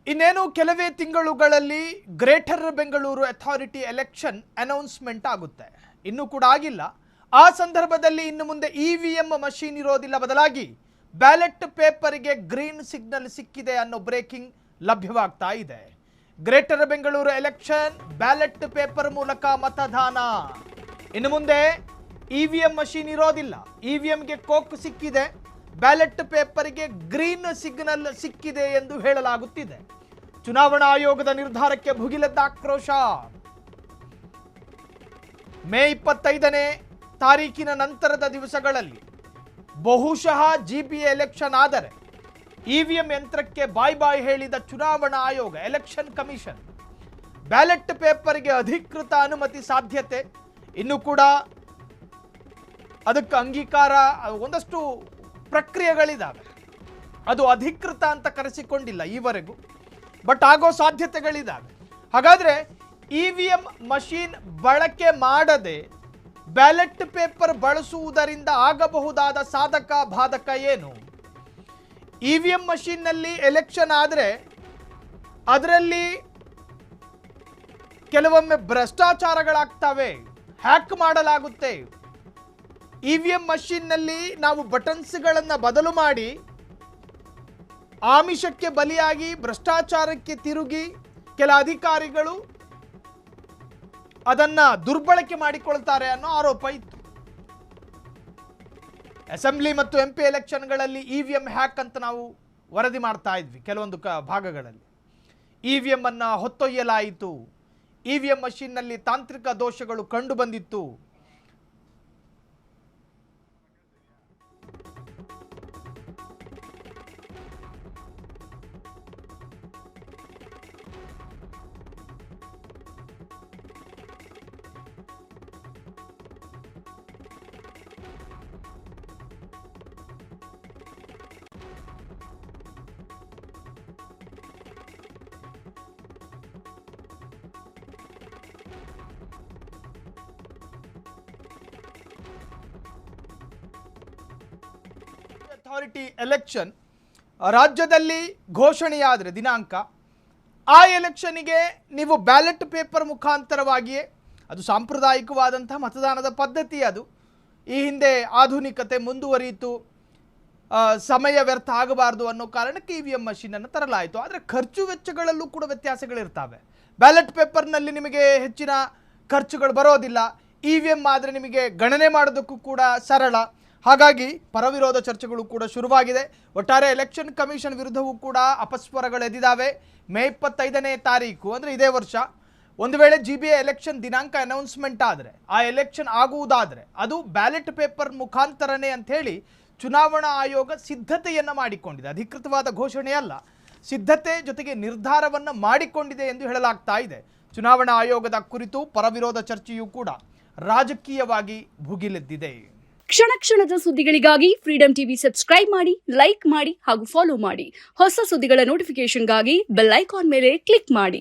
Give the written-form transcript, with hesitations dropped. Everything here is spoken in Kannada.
ಇನ್ನೇನು ಕೆಲವೇ ತಿಂಗಳುಗಳಲ್ಲಿ greater Bengaluru authority election announcement ಆಗುತ್ತೆ. ಇನ್ನೂ ಕೂಡ ಆಗಿಲ್ಲ. ಆ ಸಂದರ್ಭದಲ್ಲಿ ಇನ್ನು ಮುಂದೆ ಇವಿಎಂ ಮಷೀನ್ ಇರೋದಿಲ್ಲ, ಬದಲಾಗಿ ಬ್ಯಾಲೆಟ್ ಪೇಪರ್ಗೆ ಗ್ರೀನ್ ಸಿಗ್ನಲ್ ಸಿಕ್ಕಿದೆ ಅನ್ನೋ ಬ್ರೇಕಿಂಗ್ ಲಭ್ಯವಾಗ್ತಾ ಇದೆ. Greater Bengaluru election ballot paper ಮೂಲಕ ಮತದಾನ. ಇನ್ನು ಮುಂದೆ ಇವಿಎಂ ಮಷೀನ್ ಇರೋದಿಲ್ಲ. ಇವಿಎಂಗೆ ಕೋಕ್ ಸಿಕ್ಕಿದೆ, ಬ್ಯಾಲೆಟ್ ಪೇಪರ್ಗೆ ಗ್ರೀನ್ ಸಿಗ್ನಲ್ ಸಿಕ್ಕಿದೆ ಎಂದು ಹೇಳಲಾಗುತ್ತಿದೆ. ಚುನಾವಣಾ ಆಯೋಗದ ನಿರ್ಧಾರಕ್ಕೆ ಭುಗಿಲೆದ್ದ ಆಕ್ರೋಶ. ಮೇ 25ನೇ ತಾರೀಕಿನ ನಂತರದ ದಿವಸಗಳಲ್ಲಿ ಬಹುಶಃ ಜಿಬಿಎ ಎಲೆಕ್ಷನ್ ಆದರೆ ಇವಿಎಂ ಯಂತ್ರಕ್ಕೆ ಬಾಯ್ ಬಾಯ್ ಹೇಳಿದ ಚುನಾವಣಾ ಆಯೋಗ, ಎಲೆಕ್ಷನ್ ಕಮಿಷನ್. ಬ್ಯಾಲೆಟ್ ಪೇಪರ್ಗೆ ಅಧಿಕೃತ ಅನುಮತಿ ಸಾಧ್ಯತೆ ಇನ್ನೂ ಕೂಡ ಅದಕ್ಕೆ ಅಂಗೀಕಾರ, ಒಂದಷ್ಟು ಪ್ರಕ್ರಿಯೆಗಳಿದ್ದಾವೆ. ಅದು ಅಧಿಕೃತ ಅಂತ ಕರೆಸಿಕೊಂಡಿಲ್ಲ ಈವರೆಗೂ, ಬಟ್ ಆಗೋ ಸಾಧ್ಯತೆಗಳಿದ್ದಾವೆ. ಹಾಗಾದರೆ ಇವಿಎಂ ಮಷೀನ್ ಬಳಕೆ ಮಾಡದೆ ಬ್ಯಾಲೆಟ್ ಪೇಪರ್ ಬಳಸುವುದರಿಂದ ಆಗಬಹುದಾದ ಸಾಧಕ ಬಾಧಕ ಏನು? ಇವಿಎಂ ಮಷೀನ್ನಲ್ಲಿ ಎಲೆಕ್ಷನ್ ಆದರೆ ಅದರಲ್ಲಿ ಕೆಲವೊಮ್ಮೆ ಭ್ರಷ್ಟಾಚಾರಗಳಾಗ್ತವೆ, ಹ್ಯಾಕ್ ಮಾಡಲಾಗುತ್ತೆ. ಇವಿಎಂ ಮಷೀನ್ನಲ್ಲಿ ನಾವು ಬಟನ್ಸ್ಗಳನ್ನು ಬದಲು ಮಾಡಿ ಆಮಿಷಕ್ಕೆ ಬಲಿಯಾಗಿ ಭ್ರಷ್ಟಾಚಾರಕ್ಕೆ ತಿರುಗಿ ಕೆಲ ಅಧಿಕಾರಿಗಳು ಅದನ್ನ ದುರ್ಬಳಕೆ ಮಾಡಿಕೊಳ್ತಾರೆ ಅನ್ನೋ ಆರೋಪ ಇತ್ತು. ಅಸೆಂಬ್ಲಿ ಮತ್ತು ಎಂಪಿ ಎಲೆಕ್ಷನ್ಗಳಲ್ಲಿ ಇವಿಎಂ ಹ್ಯಾಕ್ ಅಂತ ನಾವು ವರದಿ ಮಾಡ್ತಾ ಇದ್ವಿ. ಕೆಲವೊಂದು ಭಾಗಗಳಲ್ಲಿ ಇವಿಎಂ ಅನ್ನ ಹೊತ್ತೊಯ್ಯಲಾಯಿತು, ಇವಿಎಂ ಮಷೀನ್ನಲ್ಲಿ ತಾಂತ್ರಿಕ ದೋಷಗಳು ಕಂಡು ಬಂದಿತ್ತು. ಅಥಾರಿಟಿ ಎಲೆಕ್ಷನ್ ರಾಜ್ಯದಲ್ಲಿ ಘೋಷಣೆಯಾದರೆ ದಿನಾಂಕ, ಆ ಎಲೆಕ್ಷನ್ಗೆ ನೀವು ಬ್ಯಾಲೆಟ್ ಪೇಪರ್ ಮುಖಾಂತರವಾಗಿಯೇ, ಅದು ಸಾಂಪ್ರದಾಯಿಕವಾದಂತಹ ಮತದಾನದ ಪದ್ಧತಿ. ಅದು ಈ ಹಿಂದೆ ಆಧುನಿಕತೆ ಮುಂದುವರಿಯಿತು, ಸಮಯ ವ್ಯರ್ಥ ಆಗಬಾರ್ದು ಅನ್ನೋ ಕಾರಣಕ್ಕೆ ಇವಿಎಂ ಮಷೀನನ್ನು ತರಲಾಯಿತು. ಆದರೆ ಖರ್ಚು ವೆಚ್ಚಗಳಲ್ಲೂ ಕೂಡ ವ್ಯತ್ಯಾಸಗಳಿರ್ತವೆ. ಬ್ಯಾಲೆಟ್ ಪೇಪರ್ನಲ್ಲಿ ನಿಮಗೆ ಹೆಚ್ಚಿನ ಖರ್ಚುಗಳು ಬರೋದಿಲ್ಲ, ಇವಿಎಂ ಆದರೆ ನಿಮಗೆ ಗಣನೆ ಮಾಡೋದಕ್ಕೂ ಕೂಡ ಸರಳ. ಹಾಗಾಗಿ ಪರವಿರೋಧ ಚರ್ಚೆಗಳು ಕೂಡ ಶುರುವಾಗಿದೆ. ಒಟ್ಟಾರೆ ಎಲೆಕ್ಷನ್ ಕಮಿಷನ್ ವಿರುದ್ಧವೂ ಕೂಡ ಅಪಸ್ವರಗಳೆದಿದ್ದಾವೆ. ಮೇ 25ನೇ ತಾರೀಕು ಅಂದರೆ ಇದೇ ವರ್ಷ ಒಂದು ವೇಳೆ ಜಿಬಿಎ ಎಲೆಕ್ಷನ್ ದಿನಾಂಕ ಅನೌನ್ಸ್ಮೆಂಟ್ ಆದರೆ, ಆ ಎಲೆಕ್ಷನ್ ಆಗುವುದಾದರೆ ಅದು ಬ್ಯಾಲೆಟ್ ಪೇಪರ್ ಮುಖಾಂತರನೇ ಅಂಥೇಳಿ ಚುನಾವಣಾ ಆಯೋಗ ಸಿದ್ಧತೆಯನ್ನು ಮಾಡಿಕೊಂಡಿದೆ. ಅಧಿಕೃತವಾದ ಘೋಷಣೆಯಲ್ಲ, ಸಿದ್ಧತೆ ಜೊತೆಗೆ ನಿರ್ಧಾರವನ್ನು ಮಾಡಿಕೊಂಡಿದೆ ಎಂದು ಹೇಳಲಾಗ್ತಾ ಇದೆ. ಚುನಾವಣಾ ಆಯೋಗದ ಕುರಿತು ಪರವಿರೋಧ ಚರ್ಚೆಯೂ ಕೂಡ ರಾಜಕೀಯವಾಗಿ ಭುಗಿಲೆದ್ದಿದೆ. ಕ್ಷಣ ಕ್ಷಣದ ಸುದ್ದಿಗಳಿಗಾಗಿ ಫ್ರೀಡಂ ಟಿವಿ ಸಬ್ಸ್ಕ್ರೈಬ್ ಮಾಡಿ, ಲೈಕ್ ಮಾಡಿ ಹಾಗೂ ಫಾಲೋ ಮಾಡಿ. ಹೊಸ ಸುದ್ದಿಗಳ ನೋಟಿಫಿಕೇಶನ್ಗಾಗಿ ಬೆಲ್ ಐಕಾನ್ ಮೇಲೆ ಕ್ಲಿಕ್ ಮಾಡಿ.